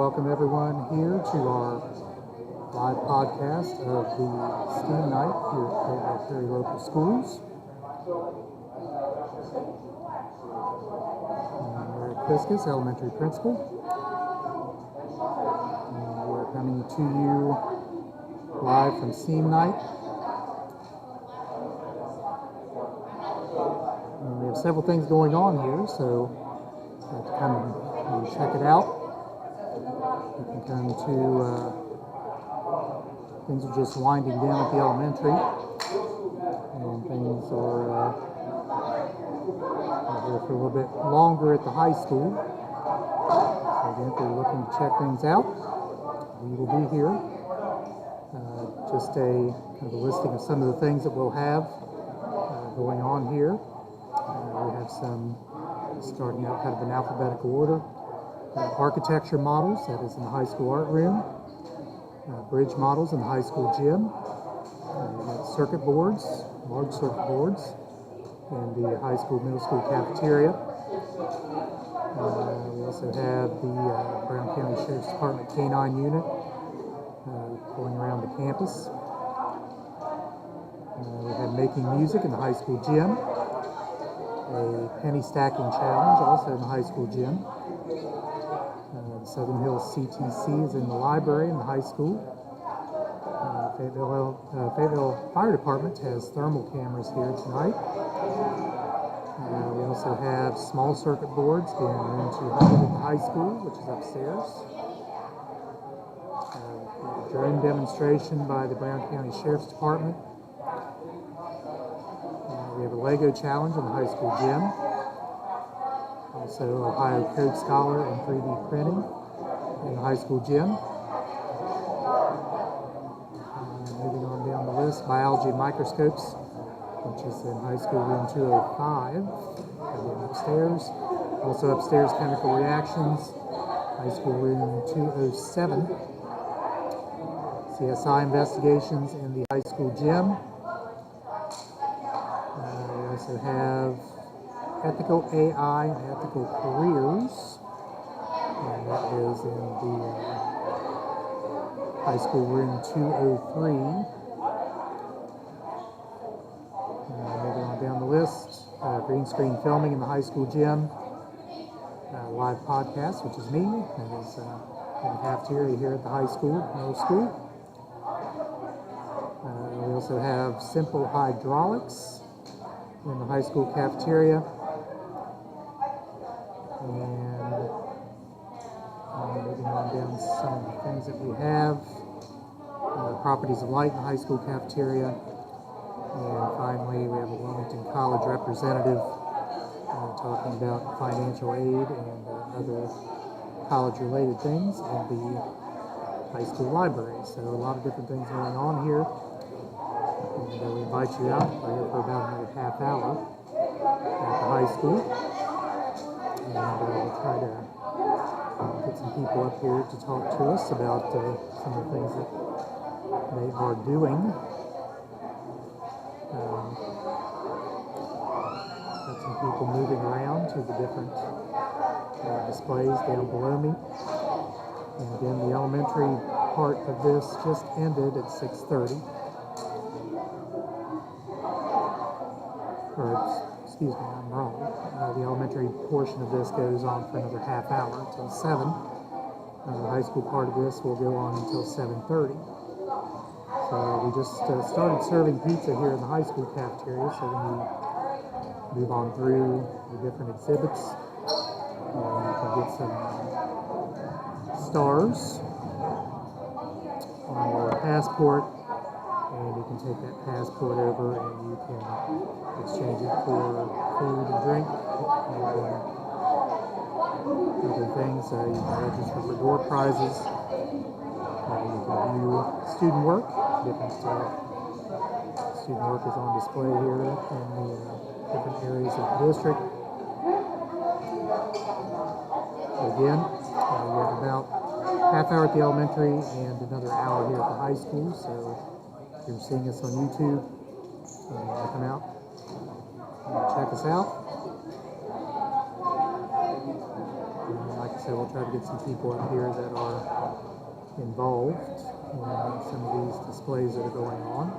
Welcome everyone here to our live podcast of the STEAM night here at Fayetteville-Perry Local Schools. I'm Eric Fiskus, elementary principal. And we're coming to you live from STEAM night. And we have several things going on here, so to come and check it out. You can come to, things are just winding down at the elementary, and things are here for a little bit longer at the high school. So again, if you're looking to check things out, we will be here. Just a kind of a listing of some of the things that we'll have going on here. We have some starting out kind of in alphabetical order. Architecture models, that is in the high school art room. Bridge models in the high school gym. We have circuit boards, large circuit boards in the high school, middle school cafeteria. We also have the Brown County Sheriff's Department K-9 unit going around the campus. We have making music in the high school gym. A penny stacking challenge also in the high school gym. Southern Hills CTC is in the library in the high school. Fayetteville Fire Department has thermal cameras here tonight. We also have small circuit boards in room 200 at the high school, which is upstairs. A drone demonstration by the Brown County Sheriff's Department. We have a Lego challenge in the high school gym. Also, Ohio Code Scholar and 3D printing in the high school gym. Moving on down the list, biology microscopes, which is in high school room 205, again upstairs. Also upstairs, chemical reactions, high school room 207. CSI investigations in the high school gym. We also have ethical AI and ethical careers, and that is in the high school room 203. Moving on down the list, green screen filming in the high school gym, live podcast, which is me, that is in the cafeteria here at the high school, middle school. We also have simple hydraulics in the high school cafeteria. And moving on down some of the things that we have. Properties of light in the high school cafeteria. And finally, we have a Wilmington College representative talking about financial aid and other college-related things in the high school library. So a lot of different things going on here. And we invite you out. We're here for about another half hour at the high school. And we'll try to get some people up here to talk to us about some of the things that they are doing. Got some people moving around to the different displays down below me. And again, the elementary part of this just ended at 6:30. Excuse me, I'm wrong. The elementary portion of this goes on for another half hour until 7. The high school part of this will go on until 7:30. So we just started serving pizza here in the high school cafeteria, so when you move on through the different exhibits, you can get some stars on your passport, and you can take that passport over and you can exchange it for food and drink and other things. You can register for door prizes. You can view student work. Different student work is on display here in the different areas of the district. Again, we have about half hour at the elementary and another hour here at the high school. So if you're seeing us on YouTube, come out and check us out. And like I said, we'll try to get some people up here that are involved in some of these displays that are going on.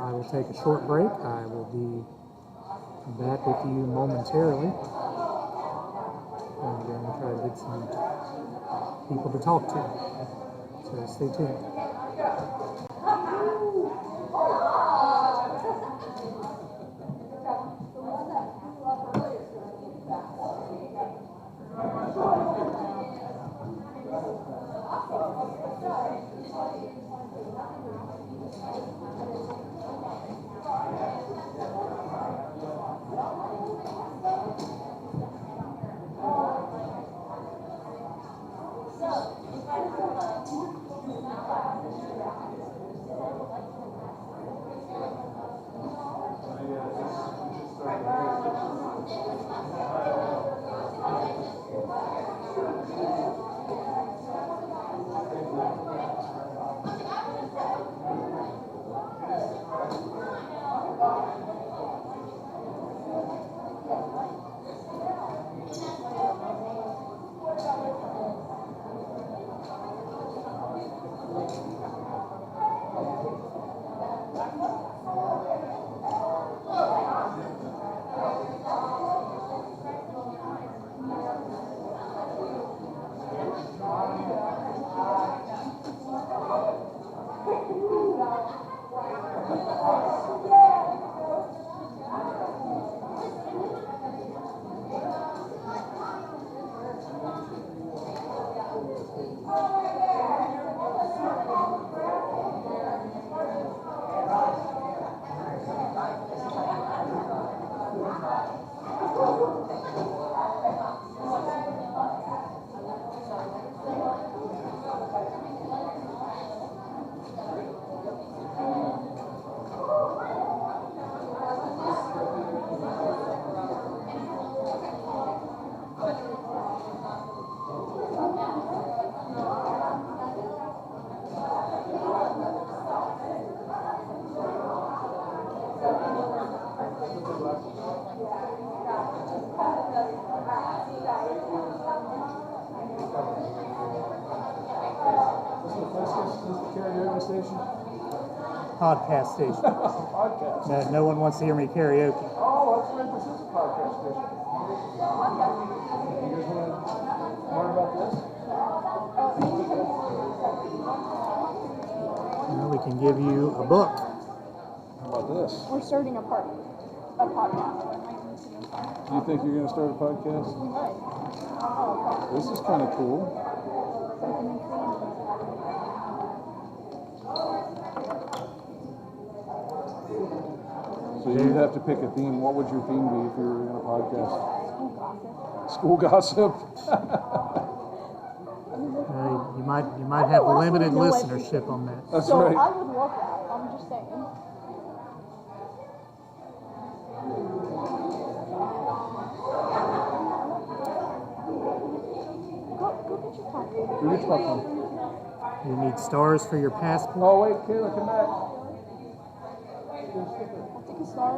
I will take a short break. I will be back with you momentarily. And then we'll try to get some people to talk to. So stay tuned. Karaoke station? Podcast station. Podcast. No one wants to hear me karaoke. Oh, that's right. This is a podcast station. You guys want to learn about this? Well, we can give you a book. How about this? We're starting a podcast. Do you think you're going to start a podcast? We might. This is kind of cool. Something insane. So you'd have to pick a theme. What would your theme be if you were in a podcast? School gossip. School gossip. You might have will limited absolutely know listenership on that. That's So right. I would love that. I'm just saying. Go get your popcorn. Go get your popcorn. You need stars for your passport. Oh, wait, Kayla, come back. I'll take a star.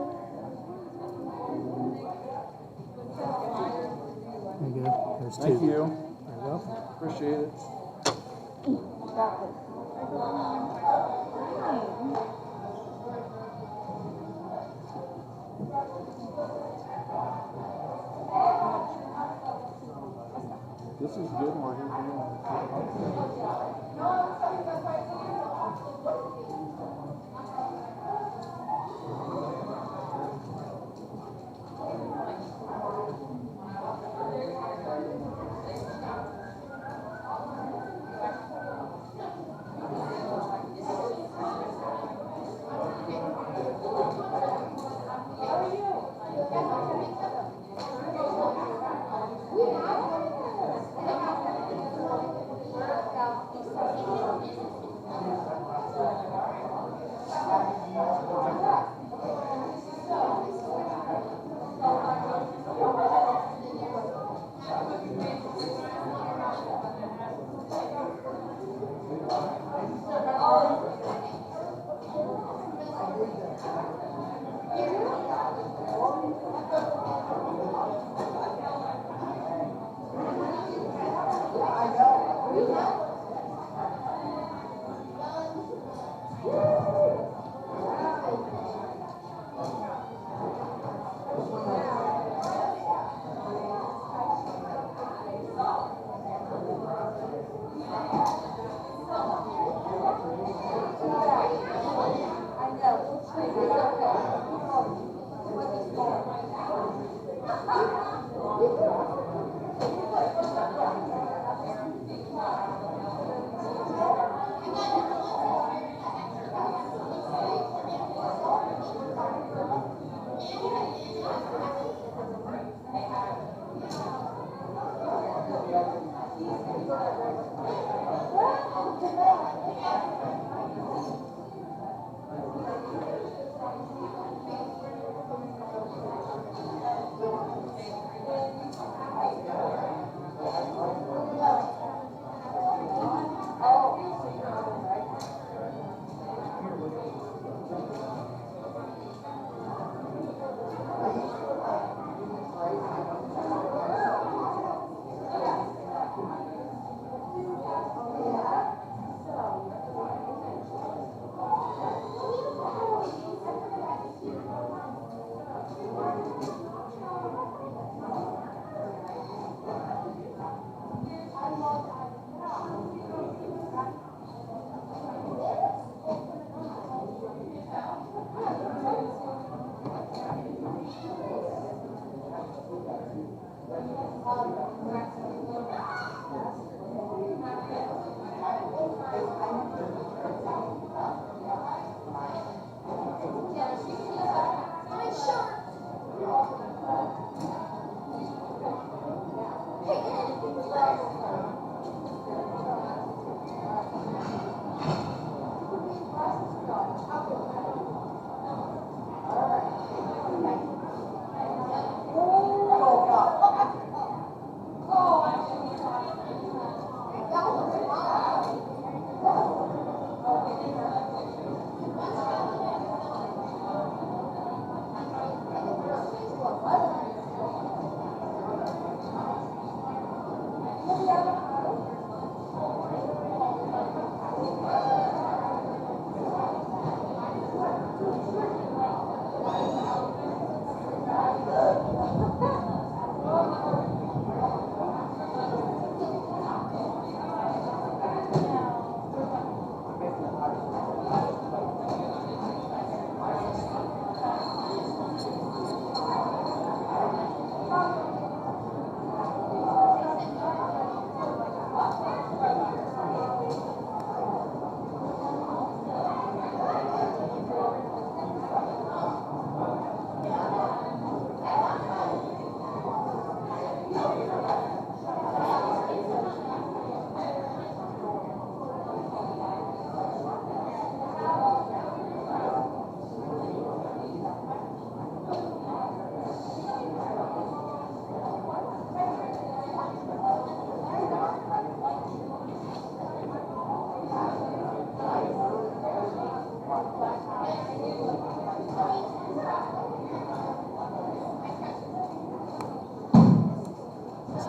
There you go. There's two. Thank you. There you go. Appreciate it. Got this. This is good. We're here for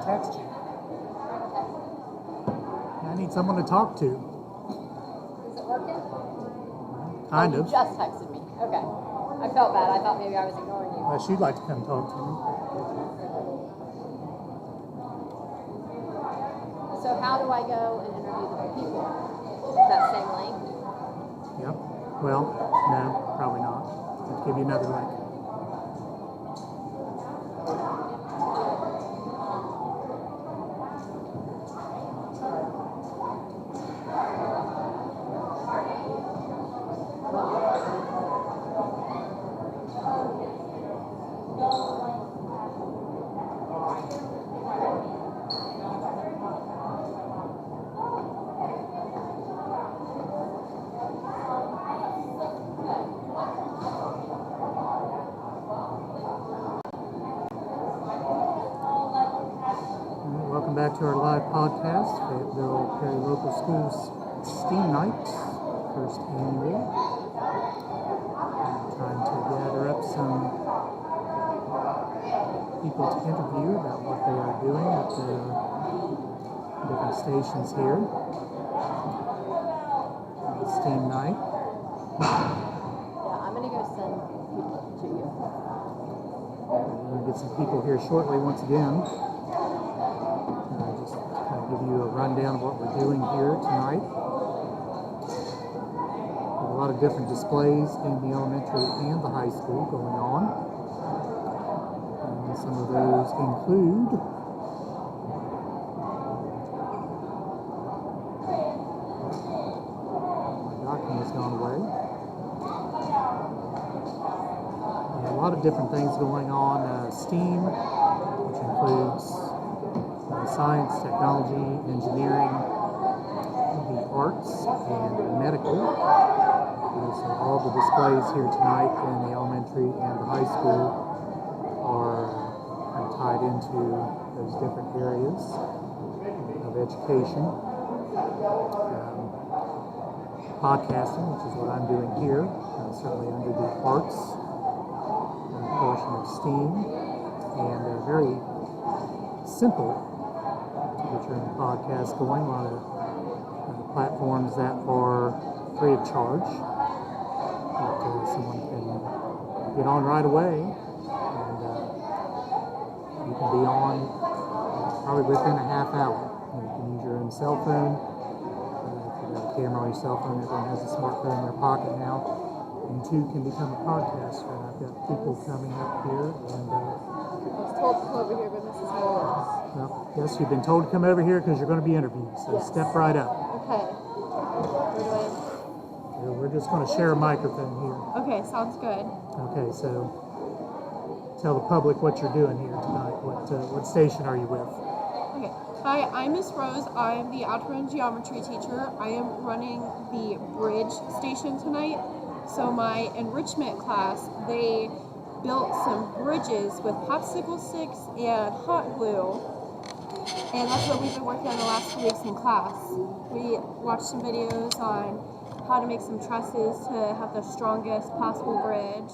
text you. I need someone to talk to. Is it working? Kind You of. just texted me. Okay. I felt bad. I thought maybe I was ignoring you. Unless you'd like to come talk to me. So how do I go and interview the people? That same link? Yep. Well, no, probably not. I'll give you another link. Welcome back to our live podcast, Fayetteville-Perry Local Schools STEAM Night, first annual. I'm trying to gather up some people to interview about what they are doing at the different stations here. STEAM Night. Yeah, I'm going to go send people to you. We're going to get some people here shortly once again. Just kind of give you a rundown of what we're doing here tonight. There's a lot of different displays in the elementary and the high school going on. And some of those include my document has gone away. And a lot of different things going on. STEAM, which includes science, technology, engineering, the arts, and medical. So all the displays here tonight in the elementary and the high school are kind of tied into those different areas of education. Podcasting, which is what I'm doing here, certainly under the arts portion of STEAM, and very simple to turn the podcast going. A lot of platforms that are free of charge that someone can get on right away, and you can be on probably within a half hour. You can use your own cell phone. If you've got a camera on your cell phone, everyone has a smartphone in their pocket now. You too can become a podcaster. And I've got people coming up here, and I was told to come over here by Mrs. Mullins. well, yes, you've been told to come over here because you're going to be interviewed. So Yes. step right up. Okay. Where do We're just going to share a microphone here. Okay, sounds good. Okay, so tell the public what you're doing here tonight. What station are you with? Okay. Hi, I'm Miss Rose. I'm the algebra and geometry teacher. I am running the bridge station tonight. So my enrichment class, they built some bridges with popsicle sticks and hot glue. And that's what we've been working on the last 2 weeks in class. We watched some videos on how to make some trusses to have the strongest possible bridge.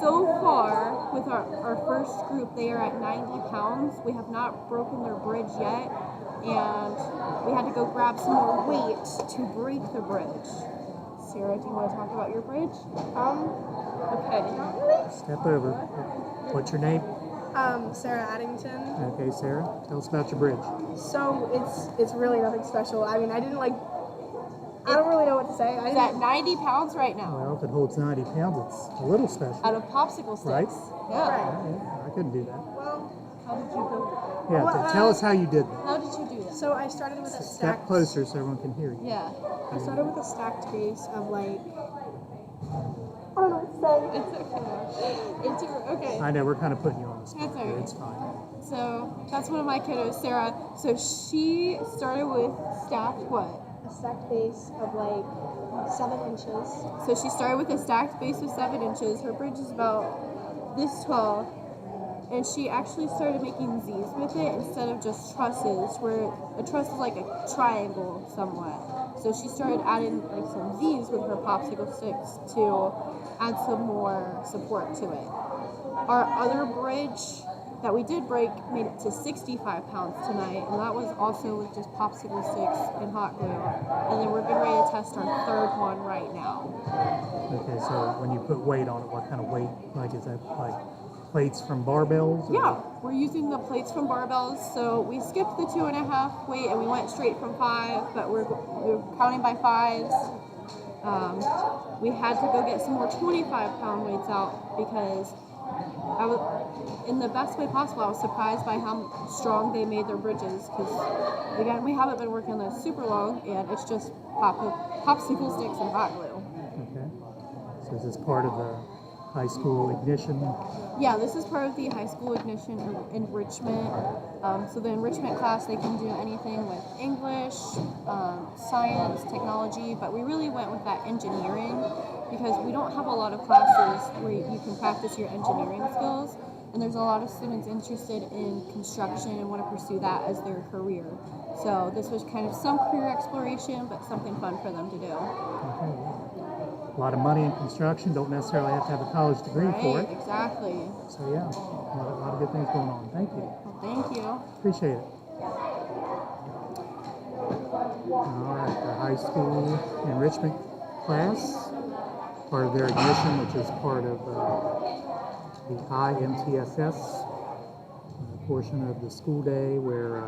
So far, with our first group, they are at 90 pounds. We have not broken their bridge yet, and we had to go grab some more weight to break the bridge. Sarah, do you want to talk about your bridge? Okay. Step over. What's your name? Sarah Addington. Okay, Sarah, tell us about your bridge. So it's really nothing special. I mean, I don't really know what to say. It's at 90 pounds right now. Well, if it holds 90 pounds, it's a little special. Out of popsicle sticks. Right. Yeah. Yeah, I couldn't do that. Well, How did you build it? Yeah, Well, tell us how you did that. How did you do that? so I started with a Step stacked. closer so everyone can hear you. Yeah. I started with a stacked base of like. I don't know what to say. It's okay. It's okay. I know, we're kind of putting you on the spot. That's all right. It's fine. So that's one of my kiddos, Sarah. So she started with stacked what? A stacked base of like 7 inches. So she started with a stacked base of 7 inches. Her bridge is about this tall. And she actually started making Z's with it instead of just trusses, where a truss is like a triangle somewhat. So she started adding like some Z's with her popsicle sticks to add some more support to it. Our other bridge that we did break made it to 65 pounds tonight, and that was also with just popsicle sticks and hot glue. And then we're getting ready to test our third one right now. Okay, so when you put weight on it, what kind of weight? Like, is that like plates from barbells? Or? Yeah, we're using the plates from barbells. So we skipped the 2.5 weight and we went straight from 5, but we're counting by 5s. We had to go get some more 25-pound weights out because I was, in the best way possible, I was surprised by how strong they made their bridges, because again, we haven't been working on this super long, and it's just popsicle sticks and hot glue. Okay. So is this part of the high school ignition? Yeah, this is part of the high school ignition enrichment. So the enrichment class, they can do anything with English, science, technology, but we really went with that engineering because we don't have a lot of classes where you can practice your engineering skills. And there's a lot of students interested in construction and want to pursue that as their career. So this was kind of some career exploration, but something fun for them to do. Okay. A lot of money in construction, don't necessarily have to have a college degree for it. Exactly. So yeah, a lot of good things going on. Thank you. Well, thank you. Appreciate it. All right, the high school enrichment class, part of their ignition, which is part of the IMTSS portion of the school day where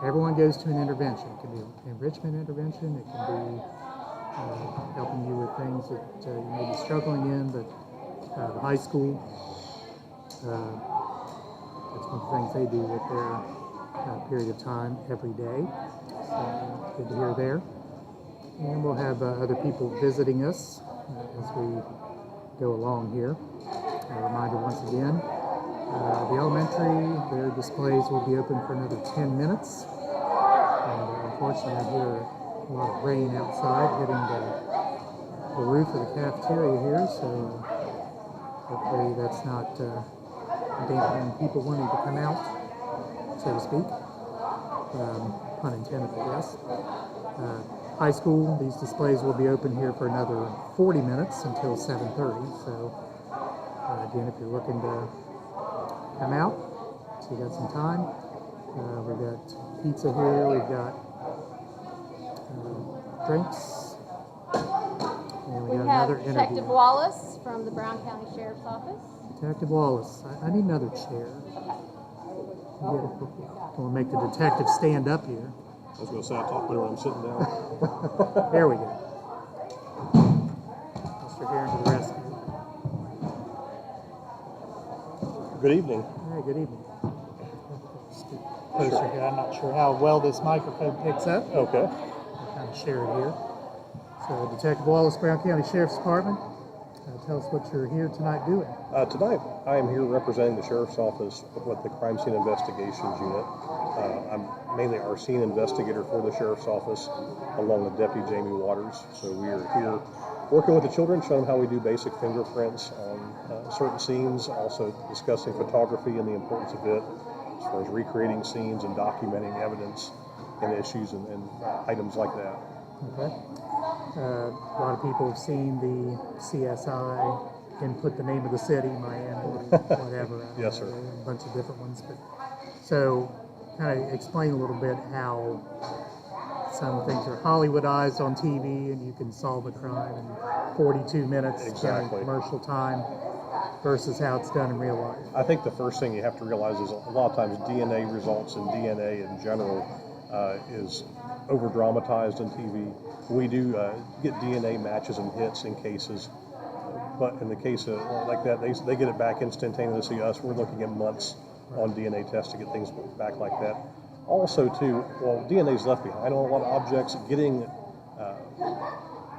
everyone goes to an intervention. It can be an enrichment intervention, it can be helping you with things that you may be struggling in, but the high school, that's one of the things they do with their period of time every day. So good to hear there. And we'll have other people visiting us as we go along here. A reminder once again, the elementary, their displays will be open for another 10 minutes. And unfortunately, I hear a lot of rain outside hitting the roof of the cafeteria here, so hopefully that's not dampening people wanting to come out, so to speak. Pun intended, I guess. High school, these displays will be open here for another 40 minutes until 7:30, so again, if you're looking to come out, so you got some time. We've got pizza here, we've got drinks, and we got have another Detective interview. Wallace from the Brown County Sheriff's Office. Detective Wallace, I need another chair. We'll make the detective stand up here. I was going to say I talk better when I'm sitting down. There we go. Mr. Heron to the rescue. Good evening. Hey, good evening. Speak closer here. I'm not sure how well this microphone picks up. Okay. I'll kind of share it here. So, Detective Wallace, Brown County Sheriff's Department. Tell us what you're here tonight doing. Tonight, I am here representing the Sheriff's Office with the Crime Scene Investigations Unit. I'm mainly our scene investigator for the Sheriff's Office, along with Deputy Jamie Waters. So we are here working with the children, showing them how we do basic fingerprints on certain scenes, also discussing photography and the importance of it, as far as recreating scenes and documenting evidence and issues and items like that. Okay. A lot of people have seen the CSI input the name of the city, Miami, whatever. Yes, sir. A bunch of different ones. But so, kind of explain a little bit how some things are Hollywoodized on TV, and you can solve a crime in 42 minutes, Exactly. commercial time, versus how it's done in real life. I think the first thing you have to realize is a lot of times DNA results and DNA in general is over dramatized on TV. We do get DNA matches and hits in cases, but in the case of like that, they get it back instantaneously. Us, we're looking at months on DNA tests to get things back like that. Also, too, well, DNA is left behind on a lot of objects. Getting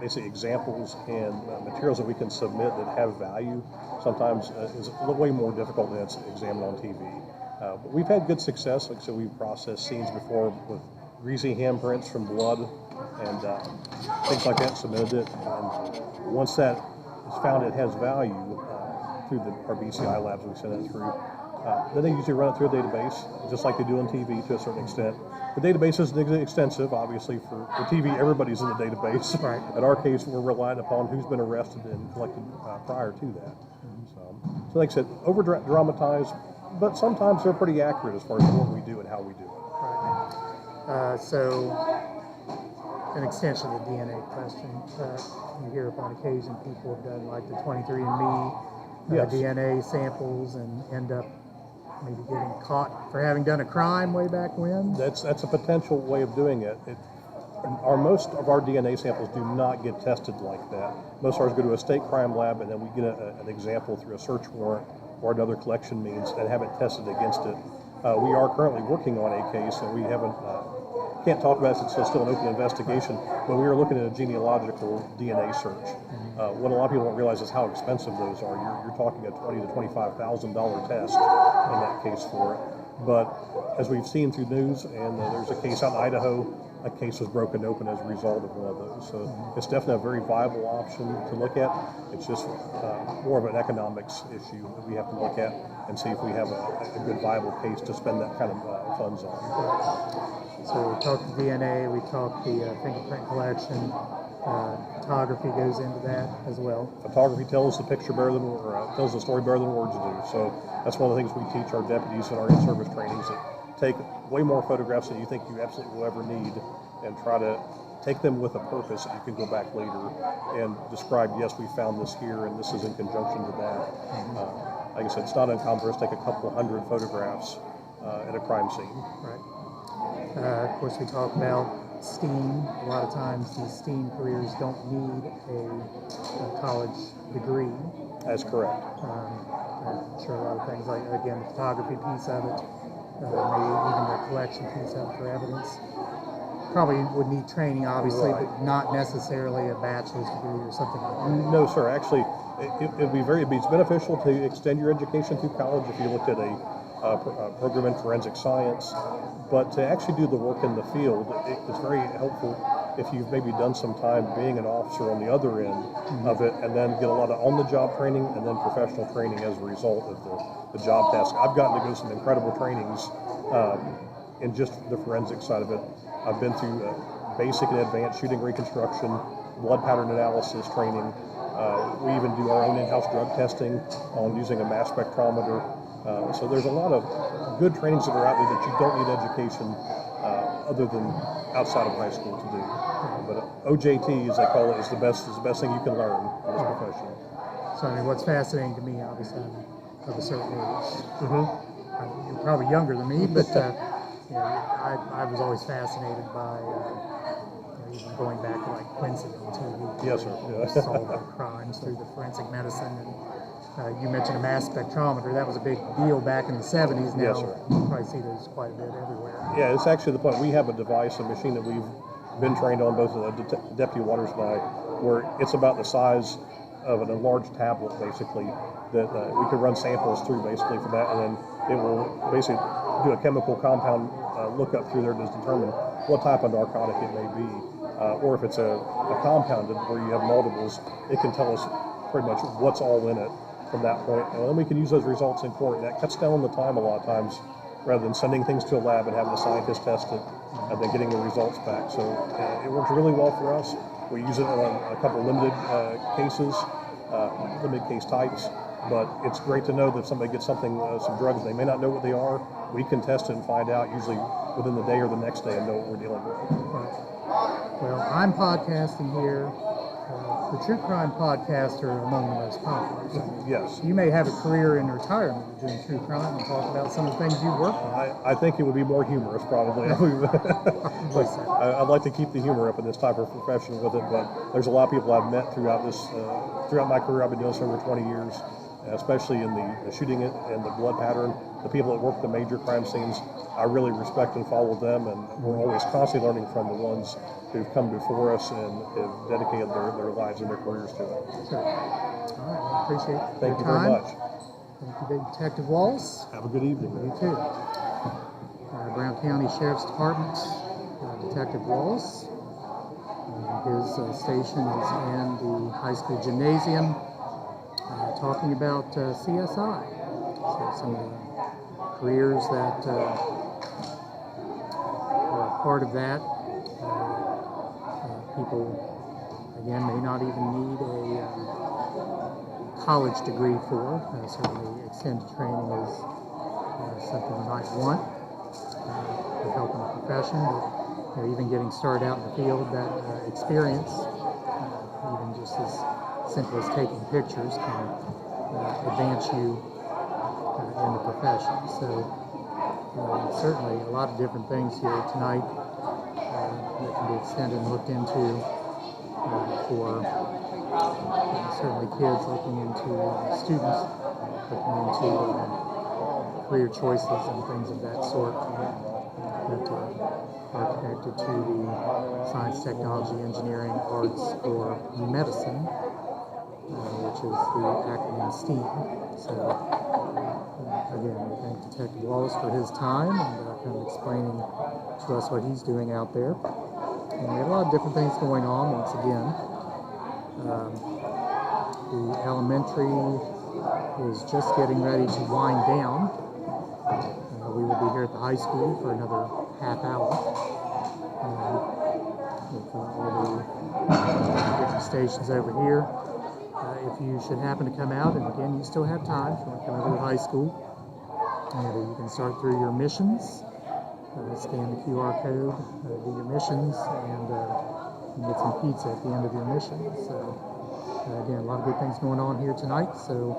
basically examples and materials that we can submit that have value sometimes is way more difficult than it's examined on TV. But we've had good success. Like I said, we've processed scenes before with greasy handprints from blood and things like that, submitted it. And once that is found it has value through our BCI labs, we send it through. Then they usually run it through a database, just like they do on TV to a certain extent. The database isn't extensive, obviously. For TV, everybody's in the database. Right. In our case, we're relying upon who's been arrested and collected prior to that. So like I said, over-dramatized, but sometimes they're pretty accurate as far as what we do and how we do it. Right. So, an extension of the DNA question. You hear upon occasion people have done like the 23andMe Yes. DNA samples and end up maybe getting caught for having done a crime way back when. That's a potential way of doing it. Most of our DNA samples do not get tested like that. Most of ours go to a state crime lab, and then we get an example through a search warrant or another collection means and have it tested against it. We are currently working on a case, and we can't talk about it since it's still an open investigation, but we are looking at a genealogical DNA search. What a lot of people don't realize is how expensive those are. You're talking a $20,000 to $25,000 test in that case for it. But as we've seen through news, and there's a case out in Idaho, a case was broken open as a result of one of those. So it's definitely a very viable option to look at. It's just more of an economics issue that we have to look at and see if we have a good viable case to spend that kind of funds on. So we talked the DNA, we talked the fingerprint collection. Photography goes into that as well. Photography tells the picture better than, tells the story better than words do. So that's one of the things we teach our deputies in our in-service trainings, that take way more photographs than you think you absolutely will ever need, and try to take them with a purpose that you can go back later and describe, yes, we found this here and this is in conjunction to that. Like I said, it's not uncommon for us to take a couple hundred photographs at a crime scene. Right. Of course, we talk about STEAM. A lot of times these STEAM careers don't need a college degree. That's correct. I'm sure a lot of things, like, again, the photography piece of it, maybe even the collection piece of it for evidence, probably would need training, obviously, Right. but not necessarily a bachelor's degree or something like that. No, sir. Actually, it'd be beneficial to extend your education through college if you looked at a program in forensic science. But to actually do the work in the field, it's very helpful if you've maybe done some time being an officer on the other end of it, and then get a lot of on-the-job training and then professional training as a result of the job task. I've gotten to go to some incredible trainings in just the forensic side of it. I've been through basic and advanced shooting reconstruction, blood pattern analysis training. We even do our own in-house drug testing on using a mass spectrometer. So there's a lot of good trainings that are out there that you don't need education other than outside of high school to do. But OJT, as they call it, is the best thing you can learn in this profession. So, I mean, what's fascinating to me, obviously, I'm of a certain age. You're probably younger than me, but you know, I was always fascinated by even going back to like Quincy on TV. Yes, sir. Yeah. Solving crimes through the forensic medicine. And you mentioned a mass spectrometer. That was a big deal back in the 70s. Now, Yes, sir. you probably see those quite a bit everywhere. Yeah, it's actually the point. We have a device, a machine that we've been trained on, both Deputy Waters and I, where it's about the size of an enlarged tablet, basically, that we could run samples through, basically, for that, and then it will basically do a chemical compound lookup through there to determine what type of narcotic it may be. Or if it's a compounded where you have multiples, it can tell us pretty much what's all in it from that point. And then we can use those results in court, and that cuts down the time a lot of times, rather than sending things to a lab and having a scientist test it and then getting the results back. So it works really well for us. We use it on a couple limited cases, limited case types, but it's great to know that if somebody gets something, some drugs, they may not know what they are, we can test it and find out usually within the day or the next day and know what we're dealing with. Well, I'm podcasting here. The true crime podcasts are among the most popular. So Yes. you may have a career in retirement doing true crime and talk about some of the things you've worked on. I think it would be more humorous, probably. I'd like to keep the humor up in this type of profession with it, but there's a lot of people I've met throughout my career. I've been doing this over 20 years, especially in the shooting and the blood pattern. The people that work at the major crime scenes, I really respect and follow them, and we're always constantly learning from the ones who've come before us and have dedicated their lives and their careers to it. Sure. All right, well, appreciate Thank your you very time. much. Thank you, Detective Wallace. Have a good evening. You too. Brown County Sheriff's Department, Detective Wallace. His station is in the high school gymnasium, talking about CSI. So some of the careers that are a part of that. People, again, may not even need a college degree for. Certainly extended training is something you might want with help in the profession. But even getting started out in the field, that experience, even just as simple as taking pictures, can advance you in the profession. So certainly a lot of different things here tonight that can be extended and looked into for certainly kids looking into students looking into career choices and things of that sort that are connected to the science, technology, engineering, arts, or medicine, which is the acronym STEAM. So again, we thank Detective Wallace for his time and kind of explaining to us what he's doing out there. And we have a lot of different things going on once again. The elementary is just getting ready to wind down. We will be here at the high school for another half hour with all the different stations over here. If you should happen to come out, and again, you still have time if you want to come over to the high school, and you can start through your missions, scan the QR code, do your missions, and get some pizza at the end of your mission. So again, a lot of good things going on here tonight. So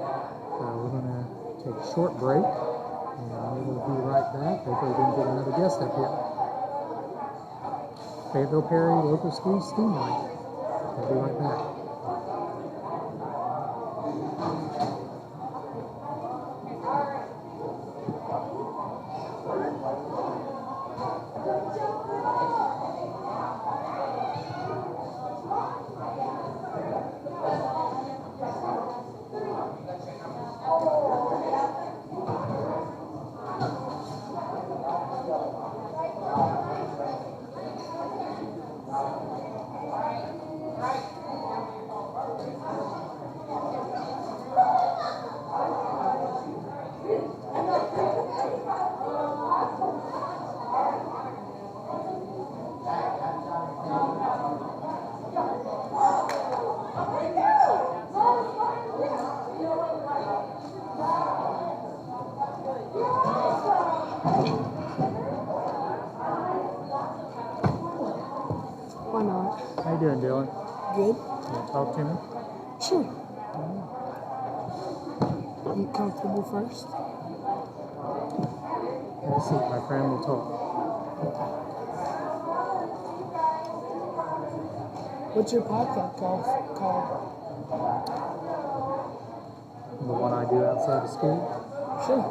we're going to take a short break, and we will be right back. Hopefully we can get another guest up here. Fayetteville-Perry Local School STEAM Night. We'll be right back. Why not? How you doing, Dylan? Good. Can you talk to me? Sure. You comfortable first? Have a seat, my friend. We'll talk. What's your podcast called? The one I do outside of school, Sure.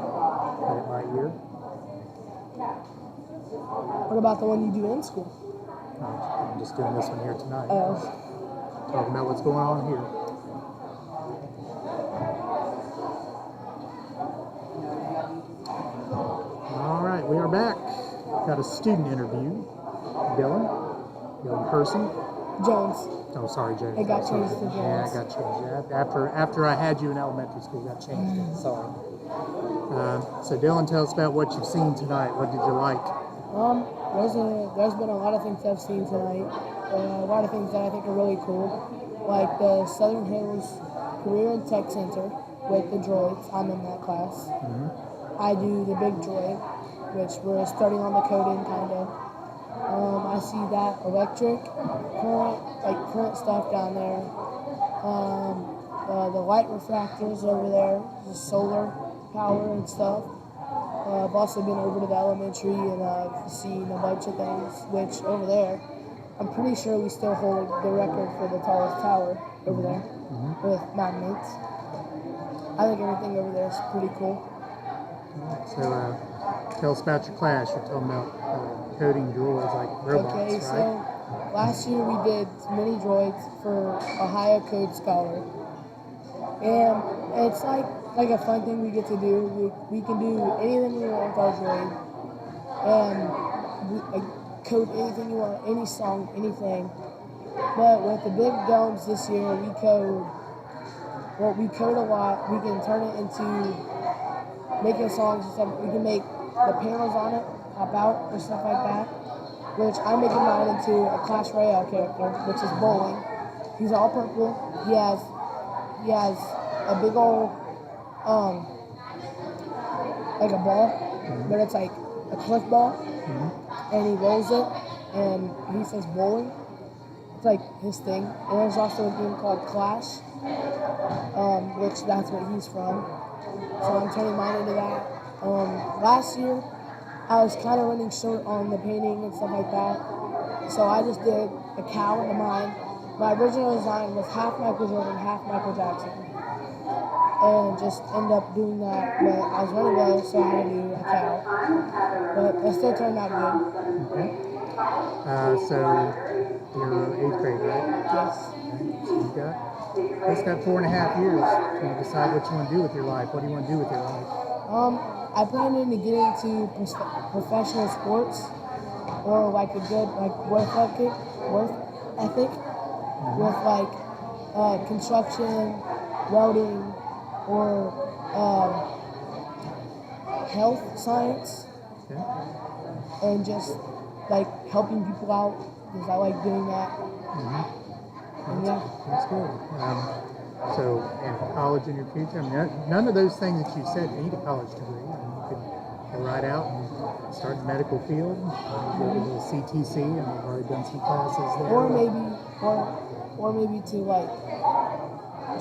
play it by ear. What about the one you do in school? I'm just doing this one here tonight. Talking about what's going on here. All right, we are back. Got a student interview. Dylan Person. Jones. Oh, sorry, James. It got changed to Yeah, Jones. it got changed. After I had you in elementary school, got changed. Sorry. So Dylan, tell us about what you've seen tonight. What did you like? There's been a lot of things I've seen tonight. A lot of things that I think are really cool, like the Southern Hills Career and Tech Center with the droids. I'm in that class. I do the big droid, which we're starting on the coding kind of. I see that electric, current stuff down there. The light refractors over there, the solar power and stuff. I've also been over to the elementary and I've seen a bunch of things, which over there, I'm pretty sure we still hold the record for the tallest tower over there with magnets. I think everything over there is pretty cool. So tell us about your class. You're talking about coding droids like robots, Okay, right? so last year we did mini droids for Ohio Code Scholar. And it's like a fun thing we get to do. We can do anything we want with our droid. And we code anything you want, any song, anything. But with the big domes this year, we code a lot. We can turn it into making songs and stuff. We can make the panels on it pop out or stuff like that. Which I'm making mine into a Clash Royale character, which is bowling. He's all purple. He has a big old like a ball, but it's like a cliff ball, and he rolls it, and he says bowling. It's like his thing. And there's also a game called Clash, which that's what he's from. So I'm turning mine into that. Last year, I was kind of running short on the painting and stuff like that. So I just did a cow into mine. My original design was half Michael Jordan, half Michael Jackson. And just ended up doing that. But I was running low, so I had to do a cow. But it still turned out good. Okay. So you're 8th grade, right? Yes. Okay. So you've got 4.5 years to decide what you want to do with your life. What do you want to do with your life? I plan to get into professional sports or like a good work ethic with like construction, welding, or health science, Okay. and just like helping people out because I like doing that. And yeah. That's good. So, and college in your future? I mean, none of those things that you said need a college degree. I mean, you could go right out and start in the medical field, go to the CTC, and I've already done some classes there. Or maybe to like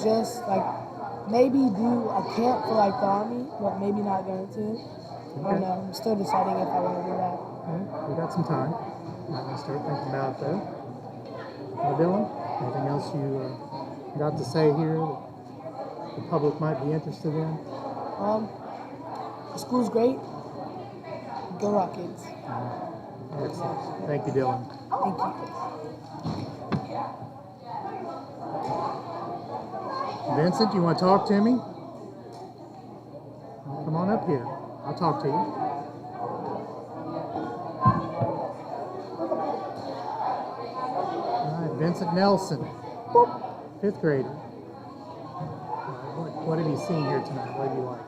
just like maybe do a camp for like the army, but maybe not going to. I don't know. I'm still deciding if I want to do that. Okay. We got some time. I'm going to start thinking about it though. Dylan, anything else you got to say here that the public might be interested in? The school's great. Go Rockets. Excellent. Thank you, Dylan. Thank you. Vincent, you want to talk to me? Come on up here. I'll talk to you. All right, Vincent Nelson, 5th grader. What have you seen here tonight? What do you like?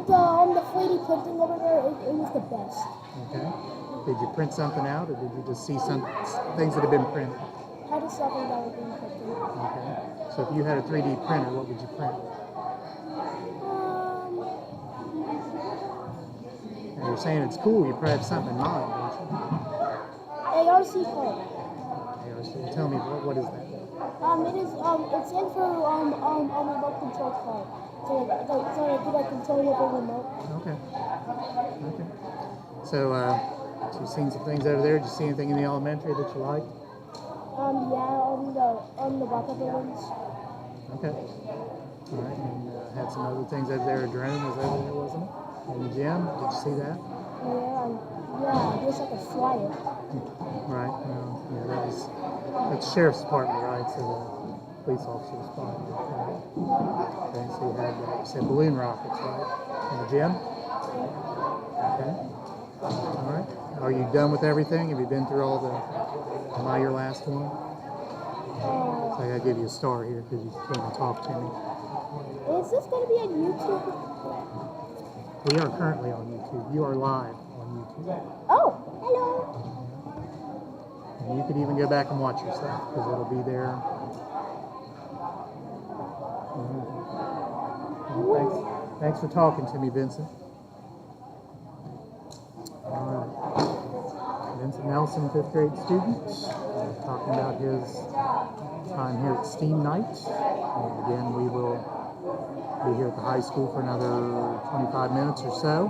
The 3D printing over there, it was the best. Okay. Did you print something out, or did you just see some things that have been printed? How to something that was being printed. Okay. So if you had a 3D printer, what would you print? And you're saying it's cool, you probably have something in mind, don't you? ARC card. So tell me, what is that? It's in for remote control card. So you can control with a remote. Okay. Okay. So you've seen some things over there. Did you see anything in the elementary that you liked? On the water balloons. Okay. All right. And had some other things over there. A drone was over there, wasn't it? In the gym. Did you see that? Yeah, it was like a flyer. Right. Yeah, that's sheriff's department, right? So the police officer's department. Right. Okay. So you had you said balloon rockets, right? In the gym. Okay. All right. Are you done with everything? Have you been through all the? Am I your last one? So I gotta give you a star here because you came and talked to me. Is this going to be on YouTube? We are currently on YouTube. You are live on YouTube. Oh, hello. And you could even go back and watch yourself because it'll be there. Well, thanks for talking to me, Vincent. All right. Vincent Nelson, 5th grade student, talking about his time here at STEAM Night. And again, we will be here at the high school for another 25 minutes or so.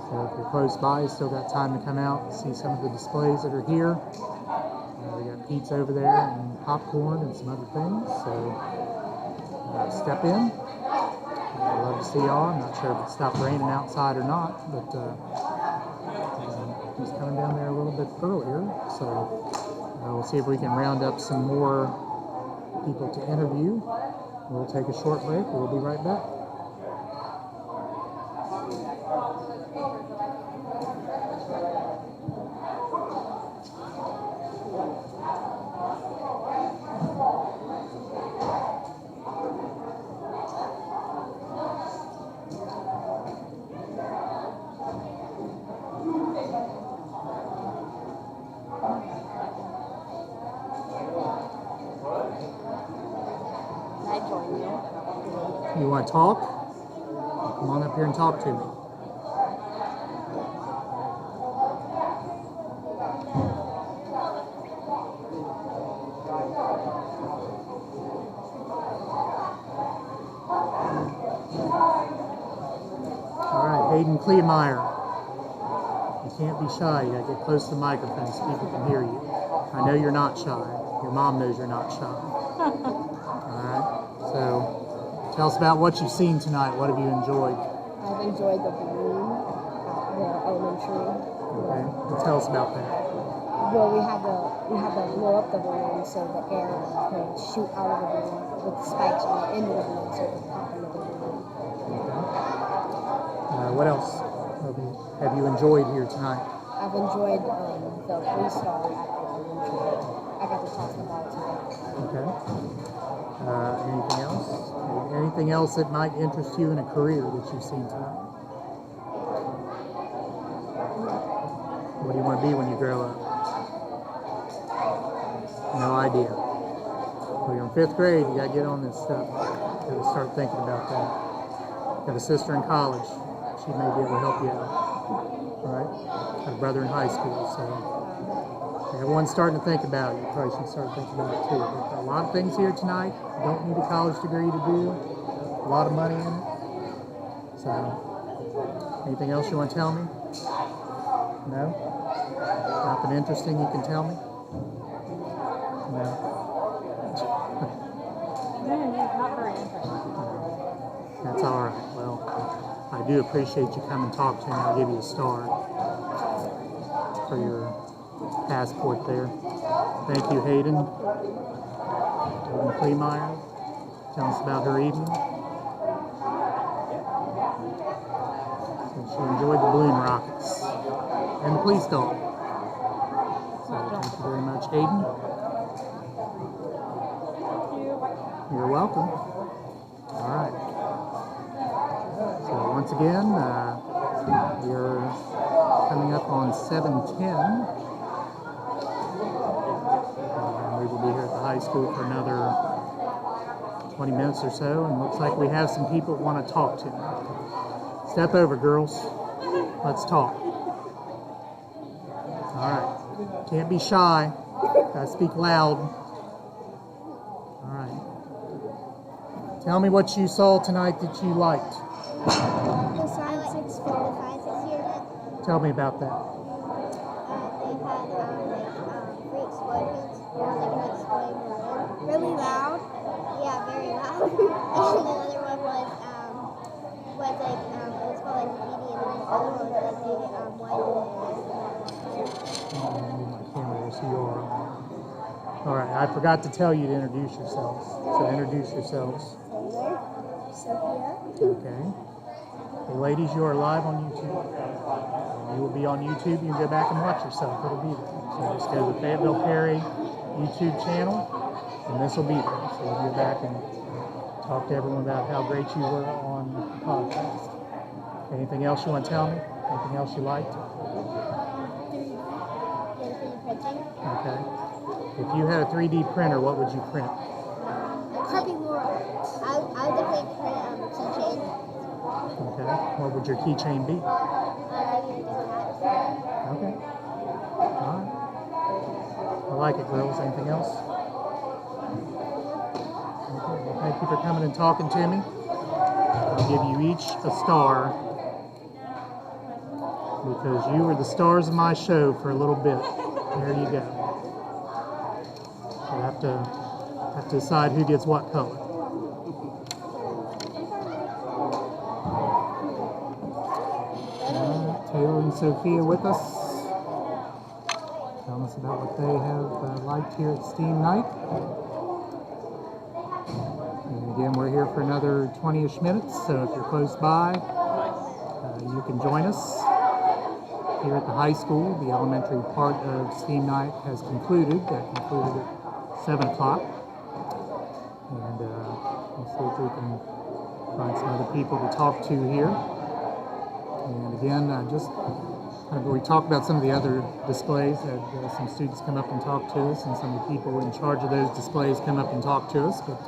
So if you're close by, you still got time to come out and see some of the displays that are here. We got pizza over there and popcorn and some other things. So step in. I'd love to see y'all. I'm not sure if it stopped raining outside or not, but he's coming down there a little bit earlier. So we'll see if we can round up some more people to interview. We'll take a short break. We'll be right back. I join you. You want to talk? Come on up up here and talk to me. All right, Hayden Kleemeyer. You can't be shy. You gotta get close to the microphone so people can hear you. I know you're not shy. Your mom knows you're not shy. All right. So, tell us about what you've seen tonight. What have you enjoyed? I've enjoyed the balloon at the elementary. Okay. Well, tell us about that. Well, we had to blow up the balloon so the air could shoot out of the balloon with the spikes on the end of the balloon so it could pop into the balloon. Okay. What else have you enjoyed here tonight? I've enjoyed the 3-star at the elementary. I got to toss the ball tonight. Okay. Anything else? Anything else that might interest you in a career that you've seen tonight? What do you want to be when you grow up? No idea. Well, you're in 5th grade. You got to get on this stuff. You got to start thinking about that. Got a sister in college. She may be able to help you out. All right. Got a brother in high school. So everyone's starting to think about it. You probably should start thinking about it too. But a lot of things here tonight. You don't need a college degree to do. A lot of money in it. So, anything else you want to tell me? No? Nothing interesting you can tell me? No. Not very interesting. That's all right. Well, I do appreciate you coming and talk to me. I'll give you a star for your passport there. Thank you, Hayden. Hayden Kleemeyer. Tell us about her evening. So she enjoyed the balloon rockets and the police dog. So thank you very much, Hayden. You're welcome. All right. So once again, we're coming up on 7:10. And we will be here at the high school for another 20 minutes or so. And looks like we have some people that want to talk to me. Step over, girls. Let's talk. All right. Can't be shy. Gotta speak loud. All right. Tell me what you saw tonight that you liked. The science experiment. Tell me about that. They had free explosions where they can explode balloons. Really loud. Yeah, very loud. And another one was like it was called like BD, and then the other one was like they Move my camera there so you are. All right. I forgot to tell you to introduce yourselves. So introduce yourselves. Sophia. Okay. Hey, ladies, you are live on YouTube. You will be on YouTube. You can go back and watch yourself. It'll be there. So just go to the Fayetteville-Perry YouTube channel, and this will be there. So you'll go back and talk to everyone about how great you were on the podcast. Anything else you want to tell me? Anything else you liked? Okay. If you had a 3D printer, what would you print? Harpy Laura. I would definitely print a keychain. Okay. What would your keychain be? Maybe like a cat. Okay. All right. I like it, girls. Anything else? Okay. Well, thank you for coming and talking to me. I'll give you each a star because you were the stars of my show for a little bit. There you go. We'll have to decide who gets what color. Taylor and Sophia with us. Telling us about what they have liked here at STEAM Night. And again, we're here for another 20-ish minutes, so if you're close by, you can join us here at the high school. The elementary part of STEAM Night has concluded. That concluded at 7 o'clock. And we'll see if we can find some other people to talk to here. And again, just kind of we talked about some of the other displays. Had some students come up and talk to us, and some of the people in charge of those displays come up and talk to us. But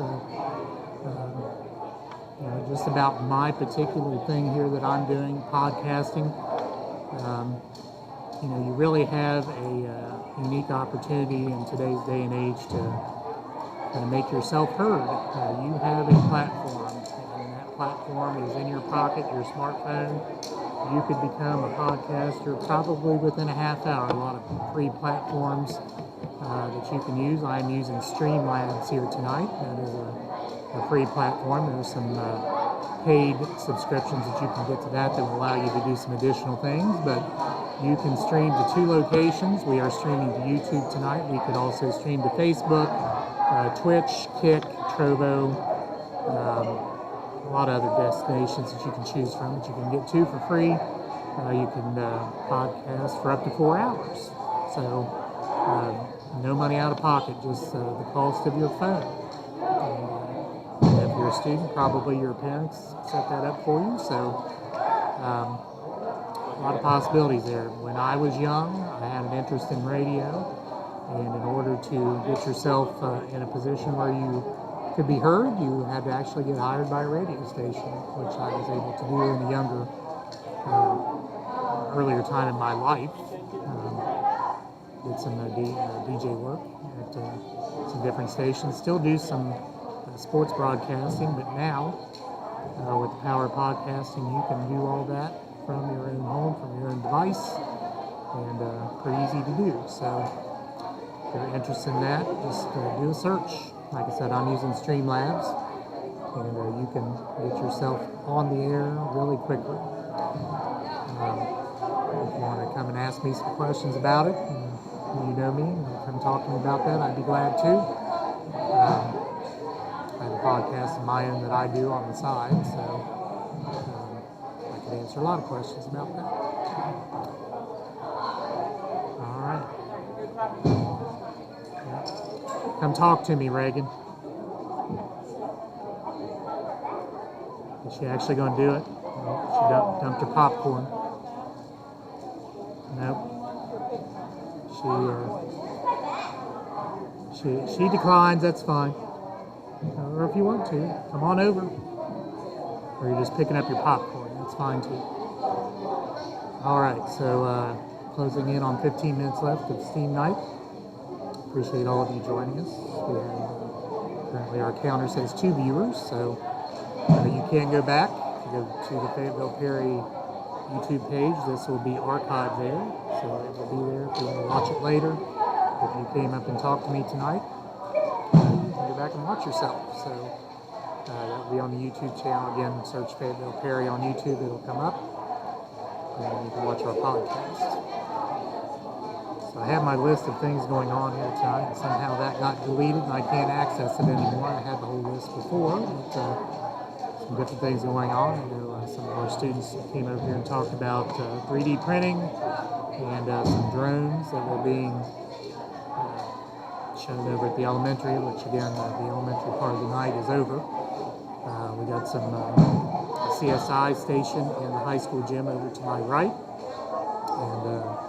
just about my particular thing here that I'm doing, podcasting. You really have a unique opportunity in today's day and age to kind of make yourself heard. You have a platform, and that platform is in your pocket, your smartphone. You could become a podcaster probably within a half hour. A lot of free platforms that you can use. I'm using Streamlabs here tonight. That is a free platform. There's some paid subscriptions that you can get to that will allow you to do some additional things, but you can stream to 2 locations. We are streaming to YouTube tonight. We could also stream to Facebook, Twitch, Kick, Trovo, a lot of other destinations that you can choose from that you can get to for free. You can podcast for up to 4 hours. So no money out of pocket, just the cost of your phone. And if you're a student, probably your parents set that up for you. So a lot of possibilities there. When I was young, I had an interest in radio, and in order to get yourself in a position where you could be heard, you had to actually get hired by a radio station, which I was able to do in a younger, earlier time in my life. Did some DJ work at some different stations. Still do some sports broadcasting, but now with the power of podcasting, you can do all that from your own home, from your own device, and pretty easy to do. So if you're interested in that, just do a search. Like I said, I'm using Streamlabs, and you can get yourself on the air really quickly. If you want to come and ask me some questions about it, and you know me, and come talk to me about that, I'd be glad to. I have a podcast of my own that I do on the side, so I could answer a lot of questions about that. All right. Come talk to me, Reagan. Is she actually going to do it? No, she dumped her popcorn. Nope. She declines. That's fine. Or if you want to, come on over. Or you're just picking up your popcorn. That's fine too. All right. So closing in on 15 minutes left of Steam Night. Appreciate all of you joining us. We have, currently our counter says 2 viewers, so you can go back. If you go to the Fayetteville-Perry YouTube page, this will be archived there, so it will be there if you want to watch it later. If you came up and talked to me tonight, you can go back and watch yourself. So that will be on the YouTube channel. Again, search Fayetteville-Perry on YouTube, it'll come up, and you can watch our podcast. So I have my list of things going on here tonight, and somehow that got deleted and I can't access it anymore. I had the whole list before, but some different things going on. I know some of our students came over here and talked about 3D printing and some drones that were being shown over at the elementary, which again, the elementary part of the night is over. We got some CSI station in the high school gym over to my right, and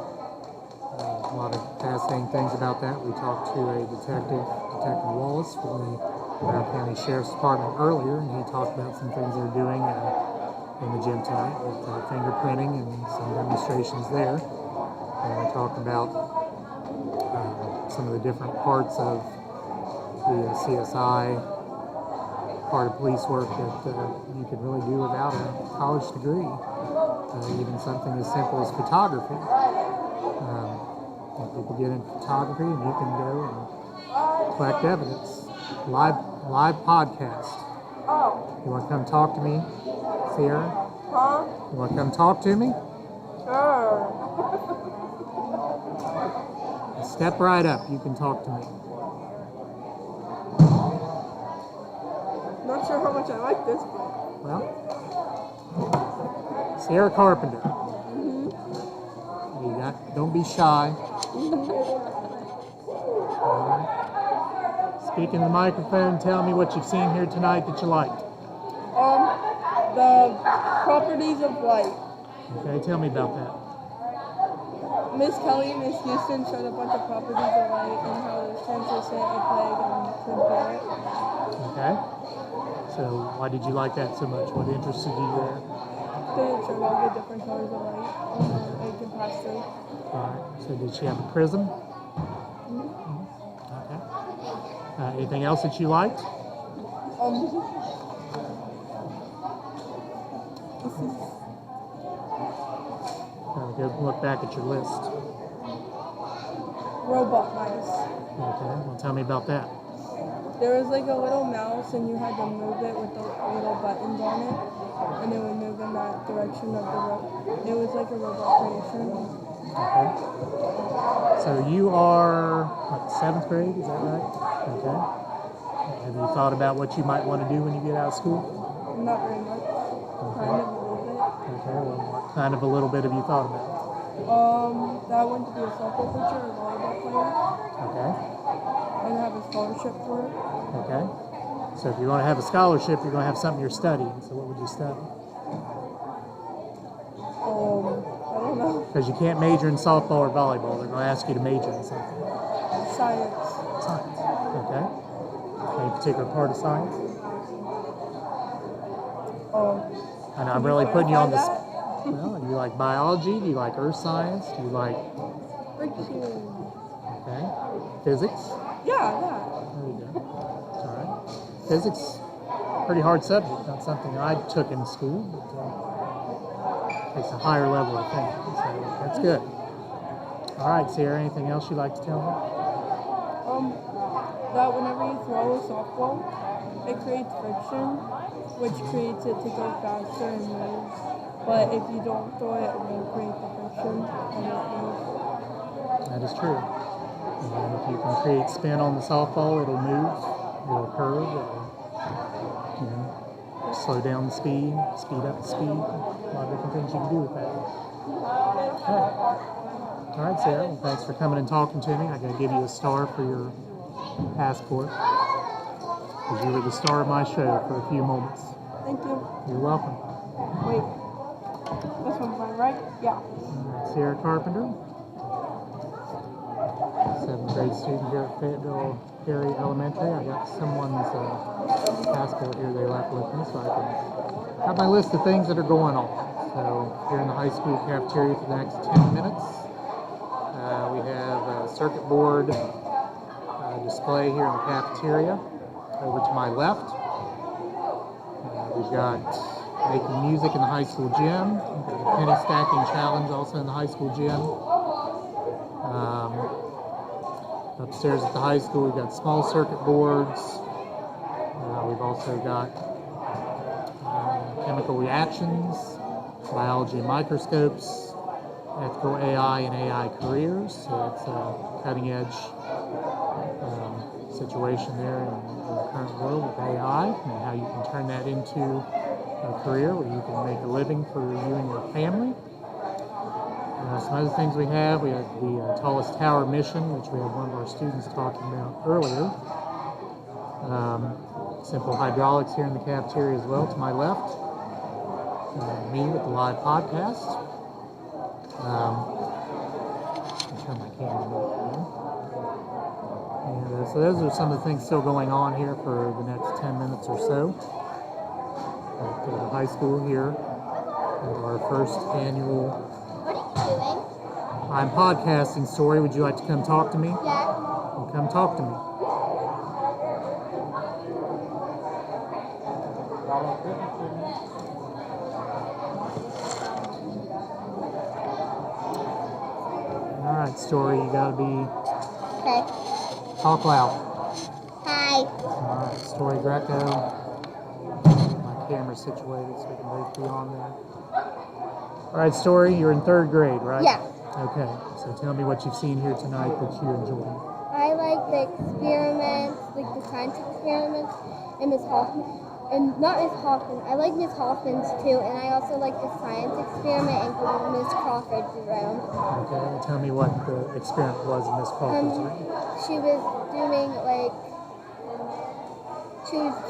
a lot of fascinating things about that. We talked to a Detective Wallace from the Brown County Sheriff's Department earlier, and he talked about some things they're doing in the gym tonight with fingerprinting and some demonstrations there. And we talked about some of the different parts of the CSI part of police work that you could really do without a college degree. Even something as simple as photography. People get into photography, and you can go and collect evidence. Live podcast. You want to come talk to me, Sierra? Huh? You want to come talk to me? Sure. Step right up. You can talk to me. Not sure how much I like this, but... Well, Sierra Carpenter. Don't be shy. Speak in the microphone. Tell me what you've seen here tonight that you liked. The properties of light. Okay, tell me about that. Miss Kelly and Miss Houston showed a bunch of properties of light and how it's translucent, opaque, and transparent. Okay. So why did you like that so much? What interested you there? They showed all the different colors of light and it can pass through. All right. So did she have a prism? Okay. Anything else that you liked? This is Go look back at your list. robot mice. Okay. Well, tell me about that. There was like a little mouse and you had to move it with the little buttons on it and it would move in that direction of the robot. It was like a robot creation. Okay. So you are, what, 7th grade, is that right? Okay. Have you thought about what you might want to do when you get out of school? Not very much. Kind of a little bit. Okay, well, what kind of a little bit have you thought about? That I want to be a softball pitcher or volleyball player Okay. and have a scholarship for it. Okay. So if you want to have a scholarship, you're going to have something you're studying. So what would you study? I don't know. Because you can't major in softball or volleyball. They're going to ask you to major in something. Science. Science. Okay. Any particular part of science? And I'm really putting you on the spot. Well, do you like biology? Do you like earth science? Do you like, okay, physics? Yeah. There you go. All right. Physics, pretty hard subject. Not something I took in school, but takes a higher level of thinking. So that's good. All right, Sarah, anything else you'd like to tell me? That whenever you throw a softball, it creates friction, which creates it to go faster and move. But if you don't throw it, it won't create the friction and it moves. That is true. And if you can create spin on the softball, it'll move, it'll curve, it'll, slow down the speed, speed up the speed. A lot of different things you can do with that. Okay. All right, Sarah. Well, thanks for coming and talking to me. I'm going to give you a star for your passport because you were the star of my show for a few moments. Thank you. You're welcome. Wait. This one's mine, right? Yeah. Sarah Carpenter, 7th grade student here at Fayetteville-Perry Elementary. I got someone's passport here they left with me, so I can have my list of things that are going on. So here in the high school cafeteria for the next 10 minutes, we have a circuit board display here in the cafeteria. Over to my left, we've got making music in the high school gym. We've got a penny stacking challenge also in the high school gym. Upstairs at the high school, we've got small circuit boards. We've also got chemical reactions, biology and microscopes, ethical AI and AI careers. So it's a cutting edge situation there in the current world with AI and how you can turn that into a career where you can make a living for you and your family. Some other things we have the tallest tower mission, which we had one of our students talking about earlier. Simple hydraulics here in the cafeteria as well to my left. Me with the live podcast. I'll turn my camera off here. And so those are some of the things still going on here for the next 10 minutes or so at the high school here at our first annual. What are you doing? I'm podcasting, Story. Would you like to come talk to me? Yeah. Well, come talk to me. All right, Story. You gotta be. Okay. Talk loud. Hi. All right, Story Greco. My camera's situated so we can both be on there. All right, Story, you're in 3rd grade, right? Yeah. Okay, so tell me what you've seen here tonight that you enjoyed. I like the experiments, like the science experiments, and Miss Hoffman. And not Miss Hoffman, I like Miss Hoffman's too, and I also like the science experiment and Miss Crawford's room. Okay, well, tell me what the experiment was in Miss Crawford's room. She was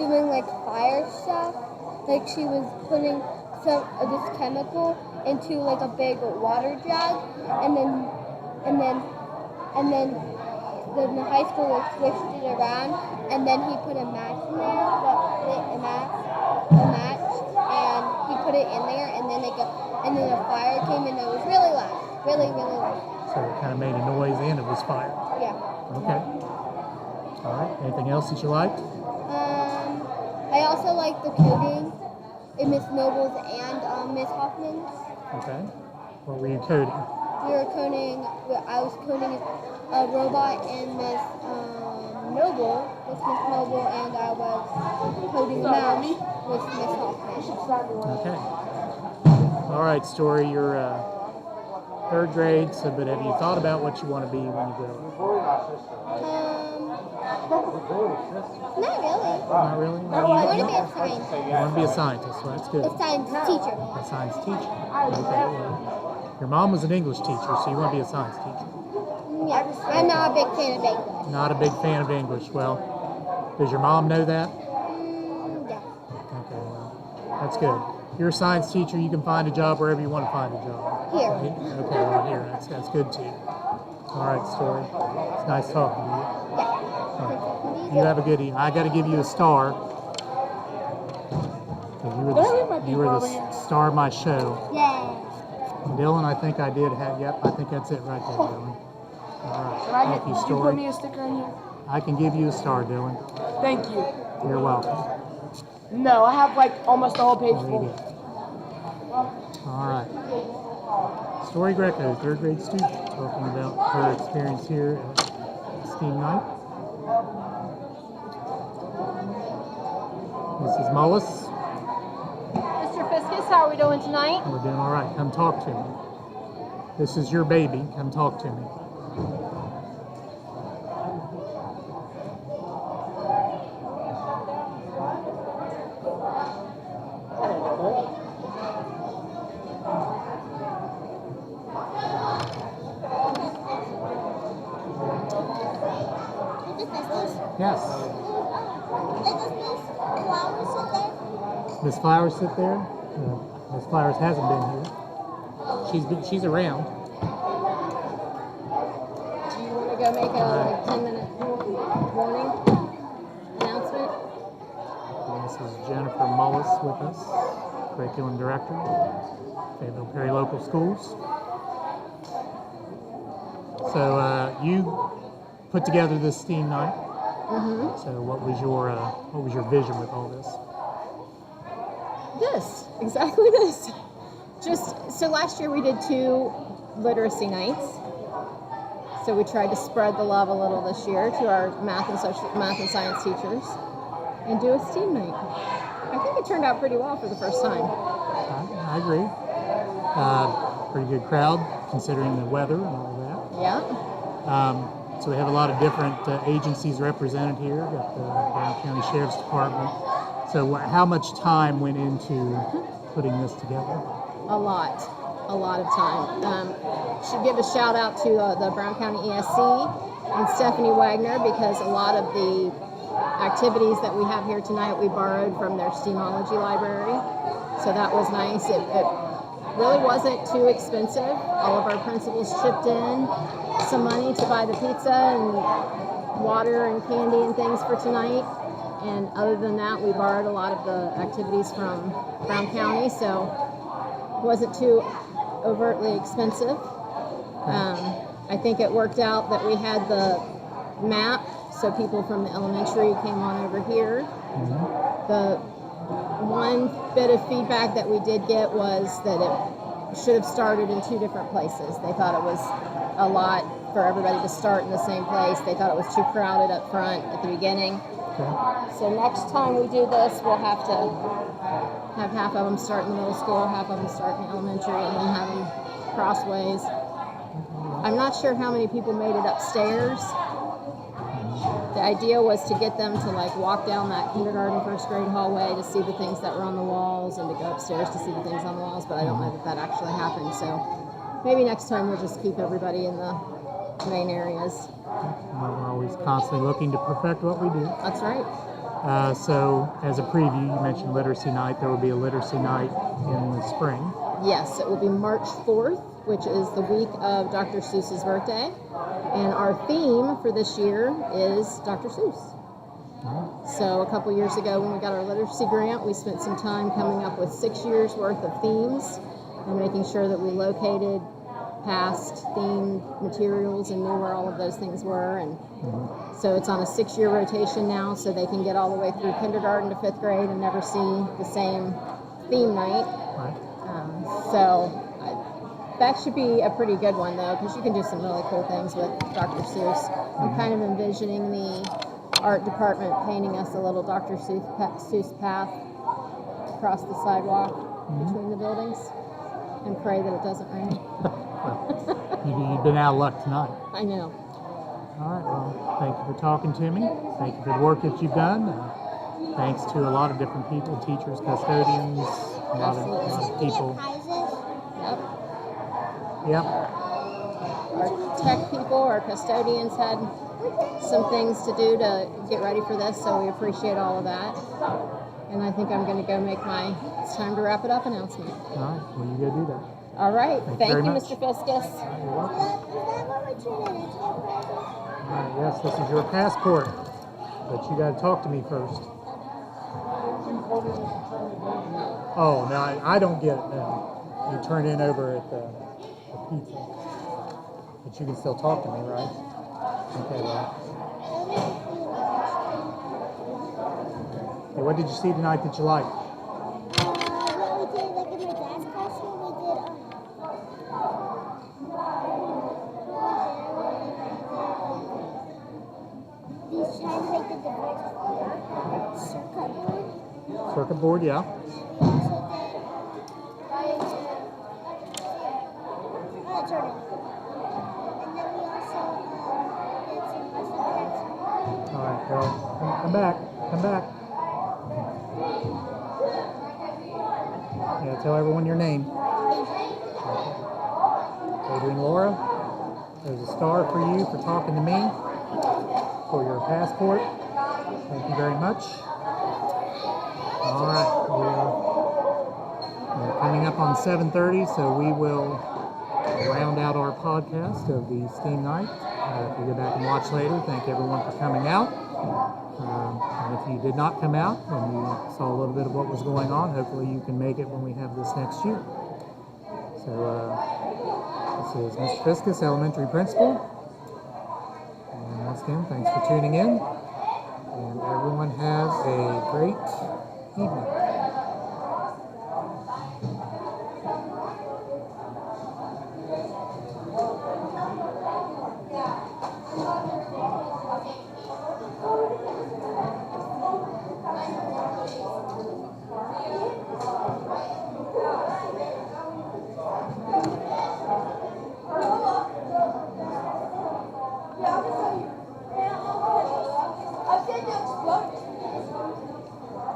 doing like fire stuff. Like she was putting this chemical into like a big water jug, and then then the high school like switched it around, and then he put a match in there, a match, and he put it in there, and then a fire came, and it was really loud, really loud. So it kind of made a noise and it was fire. Yeah. Okay. All right. Anything else that you liked? I also like the coding in Miss Noble's and Miss Hoffman's. Okay. What were you coding? I was coding a robot in Miss Noble, with Miss Noble, and I was coding a mouse with Miss Hoffman. Okay. All right, Story, you're third grade, so but have you thought about what you want to be when you grow up? Not really. Not really? I want to be a scientist. You want to be a scientist, well, that's good. A science teacher. A science teacher. Okay, well, your mom was an English teacher, so you want to be a science teacher. Yeah. I'm not a big fan of English. Not a big fan of English. Well, does your mom know that? Yeah. Okay, well, that's good. If you're a science teacher, you can find a job wherever you want to find a job. Here. Okay, well, here. That's good too. All right, Story. It's nice talking to you. All right. You have a good evening. I got to give you a star. You were the star of my show. Yay. Dylan, I think I did have. Yep, I think that's it right there, Dylan. All right. Can I Thank you, did you Story. put me a sticker in here? I can give you a star, Dylan. Thank you. You're welcome. No, I have like almost the whole page There you full. go. All right. Story Greco, third grade student, talking about her experience here at STEAM Night. Mrs. Mullis, Mr. Fiskus, how are we doing tonight? we're doing all right. Come talk to me. This is your baby. Come talk to me. Yes. Miss Flowers sit there? Miss Flowers hasn't been here. She's around. Do you want to go make a 10-minute warning announcement? And this is Jennifer Mullis with us, Curriculum Director, Fayetteville-Perry Local Schools. So you put together this STEAM night. Mm-hmm. So what was your vision with all this? Exactly this. So last year we did 2 literacy nights. So we tried to spread the love a little this year to our math and science teachers and do a STEAM night. I think it turned out pretty well for the first time. I agree. Pretty good crowd considering the weather and all that. Yeah. So we have a lot of different agencies represented here. We've got the Brown County Sheriff's Department. So how much time went into putting this together? A lot of time. Should give a shout out to the Brown County ESC and Stephanie Wagner, because a lot of the activities that we have here tonight we borrowed from their STEAMology library. So that was nice. It really wasn't too expensive. All of our principals chipped in some money to buy the pizza and water and candy and things for tonight. And other than that, we borrowed a lot of the activities from Brown County, so it wasn't too overtly expensive. I think it worked out that we had the map, so people from the elementary came on over here. Mm-hmm. The one bit of feedback that we did get was that it should have started in 2 different places. They thought it was a lot for everybody to start in the same place. They thought it was too crowded up front at the beginning. Okay. So next time we do this, we'll have to have half of them start in the middle school, half of them start in the elementary, and then have them crossways. I'm not sure how many people made it upstairs. The idea was to get them to like walk down that kindergarten, first grade hallway to see the things that were on the walls and to go upstairs to see the things on the walls, but I don't know that actually happened. So maybe next time we'll just keep everybody in the main areas. We're always constantly looking to perfect what we do. That's right. So as a preview, you mentioned literacy night. There will be a literacy night in the spring. Yes, it will be March 4th, which is the week of Dr. Seuss's birthday. And our theme for this year is Dr. Seuss. So a couple years ago when we got our literacy grant, we spent some time coming up with 6 years worth of themes and making sure that we located past themed materials and knew where all of those things were. And so it's on a 6-year rotation now, so they can get all the way through kindergarten to 5th grade and never see the same theme night. That should be a pretty good one, though, because you can do some really cool things with Dr. Seuss. I'm kind of envisioning the art department painting us a little Dr. Seuss path across the sidewalk between the buildings, and pray that it doesn't rain. You've been out of luck tonight. I know. All right, well, thank you for talking to me. Thank you for the work that you've done. Thanks to a lot of different people, teachers, custodians, a lot of people. Yep. Our tech people, our custodians had some things to do to get ready for this, so we appreciate all of that. And I think I'm going to go make my "it's time to wrap it up" announcement. All right, well, you go do that. All right. Thank you, very much. Mr. Fiskus. You're welcome. All right, yes, this is your passport, but you got to talk to me first. Oh, no, I don't get it now. You turn in over at the pizza. But you can still talk to me, right? Okay, well. Hey, what did you see tonight that you liked? We did, like in my dad's classroom, we did, he's trying to make the difference. Circuit board. Circuit board, yeah. Jordan. And then we also did some lesson plans. All right, well, come back. Come back. Yeah, tell everyone your name. Adrian Laura, there's a star for you for talking to me, for your passport. Thank you very much. All right, we're coming up on 7:30, so we will round out our podcast of the STEAM night. If you go back and watch later, thank everyone for coming out. And if you did not come out and you saw a little bit of what was going on, hopefully you can make it when we have this next year. So this is Mr. Fiskus, elementary principal. And once again, thanks for tuning in. And everyone have a great evening.